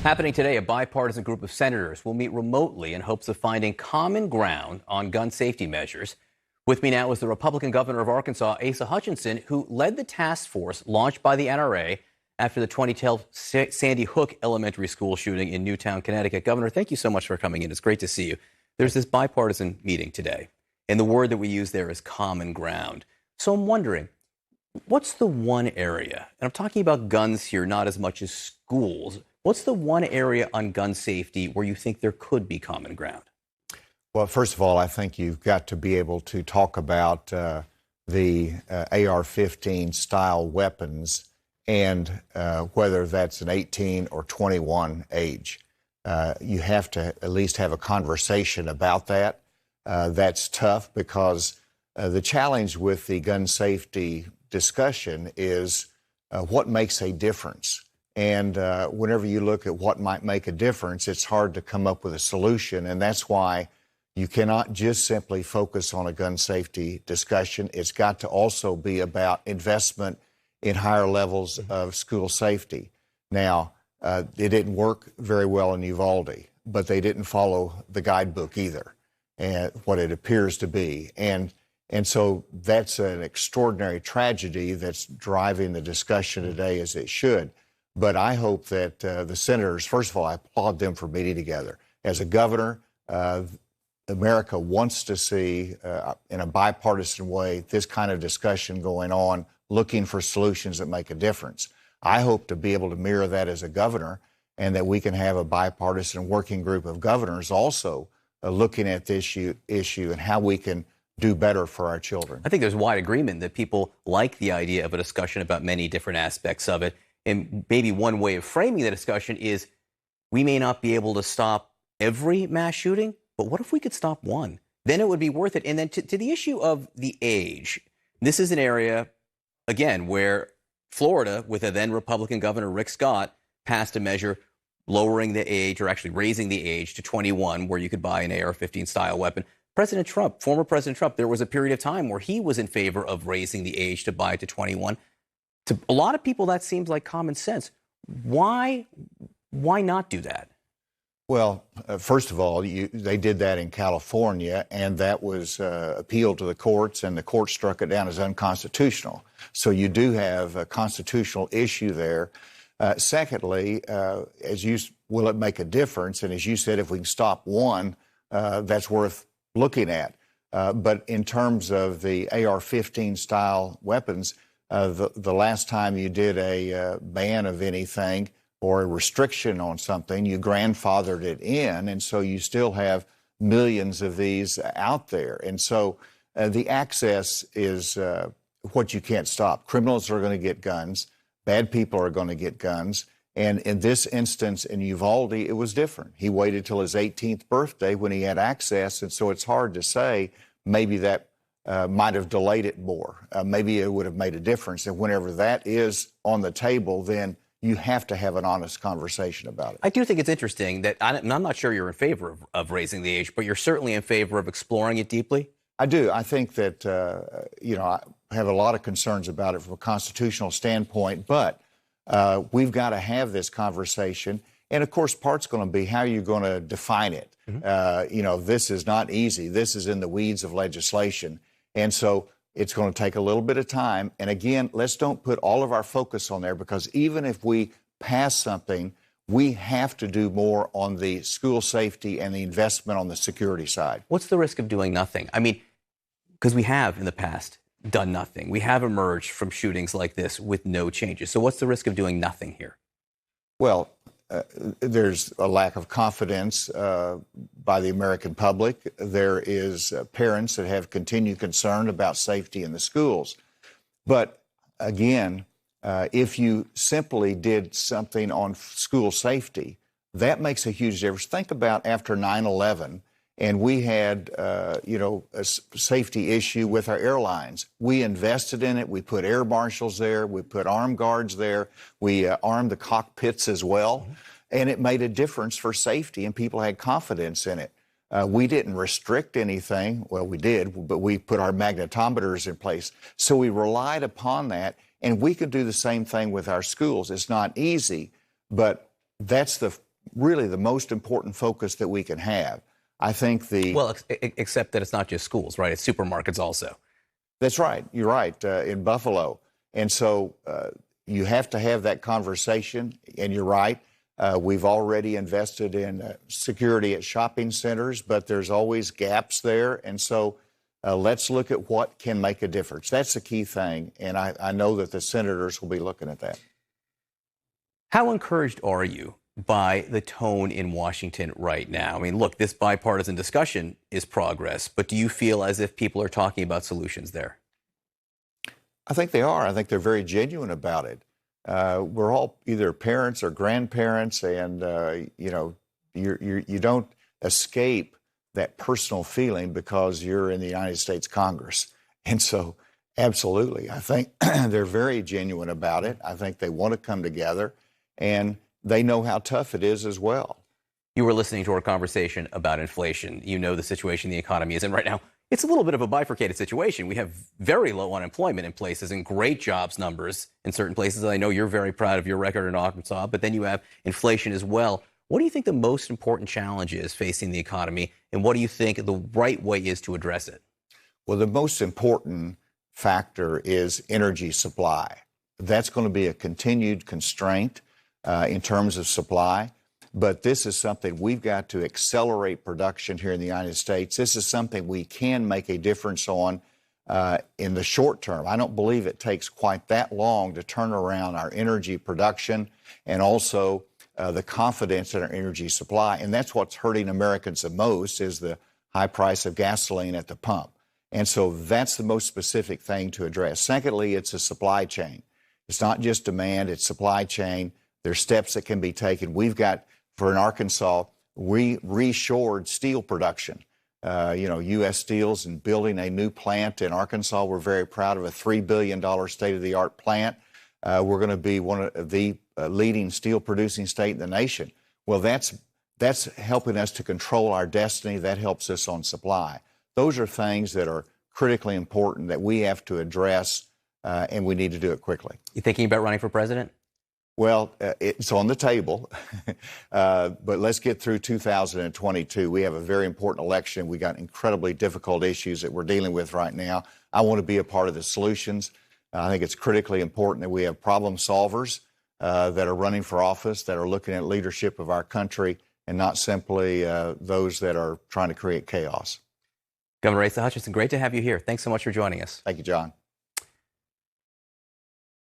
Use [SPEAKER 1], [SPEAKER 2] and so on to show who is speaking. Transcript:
[SPEAKER 1] Happening today, a bipartisan group of senators will meet remotely in hopes of finding common ground on gun safety measures. With me now is the Republican governor of Arkansas, Asa Hutchinson, who led the task force launched by the NRA after the 2012 Sandy Hook Elementary School shooting in Newtown, Connecticut. Governor, thank you so much for coming in. It's great to see you. There's this bipartisan meeting today, and the word that we use there is common ground. So I'm wondering, what's the one area, and I'm talking about guns here, not as much as schools, what's the one area on gun safety where you think there could be common ground?
[SPEAKER 2] Well, first of all, I think you've got to be able to talk about the AR-15 style weapons and whether that's an 18 or 21 age. You have to at least have a conversation about that. That's tough because the challenge with the gun safety discussion is what makes a difference. And whenever you look at what might make a difference, it's hard to come up with a solution. And that's why you cannot just simply focus on a gun safety discussion. It's got to also be about investment in higher levels of school safety. Now, it didn't work very well in Uvalde, but they didn't follow the guidebook either, and what it appears to be. And so that's an extraordinary tragedy that's driving the discussion today, as it should. But I hope that the senators, first of all, I applaud them for meeting together. As a governor, America wants to see, in a bipartisan way, this kind of discussion going on, looking for solutions that make a difference. I hope to be able to mirror that as a governor, and that we can have a bipartisan working group of governors also looking at this issue and how we can do better for our children.
[SPEAKER 1] I think there's wide agreement that people like the idea of a discussion about many different aspects of it. And maybe one way of framing the discussion is we may not be able to stop every mass shooting, but what if we could stop one? Then it would be worth it. And then to the issue of the age, this is an area, again, where Florida, with a then Republican governor, Rick Scott, passed a measure lowering the age, or actually raising the age to 21, where you could buy an AR-15 style weapon. President Trump, former President Trump, there was a period of time where he was in favor of raising the age to buy it to 21. To a lot of people, that seems like common sense. Why not do that?
[SPEAKER 2] Well, first of all, they did that in California, and that was appealed to the courts, and the court struck it down as unconstitutional. So you do have a constitutional issue there. Secondly, will it make a difference? And as you said, if we can stop one, that's worth looking at. But in terms of the AR-15 style weapons, the last time you did a ban of anything or a restriction on something, you grandfathered it in, and so you still have millions of these out there. And so the access is what you can't stop. Criminals are going to get guns. Bad people are going to get guns. And in this instance in Uvalde, it was different. He waited till his 18th birthday when he had access, and so it's hard to say. Maybe that might have delayed it more. Maybe it would have made a difference. And whenever that is on the table, then you have to have an honest conversation about it.
[SPEAKER 1] I do think it's interesting that I'm not sure you're in favor of raising the age, but you're certainly in favor of exploring it deeply.
[SPEAKER 2] I do. I think that, I have a lot of concerns about it from a constitutional standpoint, but we've got to have this conversation. And of course, part's going to be how you're going to define it. Mm-hmm. This is not easy. This is in the weeds of legislation. And so it's going to take a little bit of time. And again, let's don't put all of our focus on there, because even if we pass something, we have to do more on the school safety and the investment on the security side.
[SPEAKER 1] What's the risk of doing nothing? I mean, because we have in the past done nothing. We have emerged from shootings like this with no changes. So what's the risk of doing nothing here?
[SPEAKER 2] Well, there's a lack of confidence by the American public. There is parents that have continued concern about safety in the schools. But again, if you simply did something on school safety, that makes a huge difference. Think about after 9/11, and we had, a safety issue with our airlines. We invested in it. We put air marshals there. We put armed guards there. We armed the cockpits as well. Mm-hmm. And it made a difference for safety, and people had confidence in it. We didn't restrict anything. Well, we did, but we put our magnetometers in place. So we relied upon that, and we could do the same thing with our schools. It's not easy, but that's the really the most important focus that we can have. I think
[SPEAKER 1] Well, except that it's not just schools, right? It's supermarkets also.
[SPEAKER 2] That's right. You're right, in Buffalo. And so you have to have that conversation, and you're right. We've already invested in security at shopping centers, but there's always gaps there. And so let's look at what can make a difference. That's the key thing, and I know that the senators will be looking at that.
[SPEAKER 1] How encouraged are you by the tone in Washington right now? I mean, look, this bipartisan discussion is progress, but do you feel as if people are talking about solutions there?
[SPEAKER 2] I think they are. I think they're very genuine about it. We're all either parents or grandparents, and you don't escape that personal feeling because you're in the United States Congress. And so, absolutely, I think they're very genuine about it. I think they want to come together, and they know how tough it is as well.
[SPEAKER 1] You were listening to our conversation about inflation. You know the situation the economy is in right now. It's a little bit of a bifurcated situation. We have very low unemployment in places and great jobs numbers in certain places. I know you're very proud of your record in Arkansas, but then you have inflation as well. What do you think the most important challenge is facing the economy, and what do you think the right way is to address it?
[SPEAKER 2] Well, the most important factor is energy supply. That's going to be a continued constraint in terms of supply. But this is something we've got to accelerate production here in the United States. This is something we can make a difference on in the short term. I don't believe it takes quite that long to turn around our energy production and also the confidence in our energy supply. And that's what's hurting Americans the most is the high price of gasoline at the pump. And so that's the most specific thing to address. Secondly, it's a supply chain. It's not just demand, it's supply chain. There's steps that can be taken. We've got, for in Arkansas, we reshored steel production. U.S. Steel's and building a new plant in Arkansas. We're very proud of a $3 billion state-of-the-art plant. We're going to be one of the leading steel-producing state in the nation. Well, that's helping us to control our destiny. That helps us on supply. Those are things that are critically important that we have to address, and we need to do it quickly.
[SPEAKER 1] You thinking about running for president?
[SPEAKER 2] Well, it's on the table, but let's get through 2022. We have a very important election. We got incredibly difficult issues that we're dealing with right now. I want to be a part of the solutions. I think it's critically important that we have problem solvers that are running for office, that are looking at leadership of our country, and not simply those that are trying to create chaos.
[SPEAKER 1] Governor Asa Hutchinson, great to have you here. Thanks so much for joining us.
[SPEAKER 2] Thank you, John.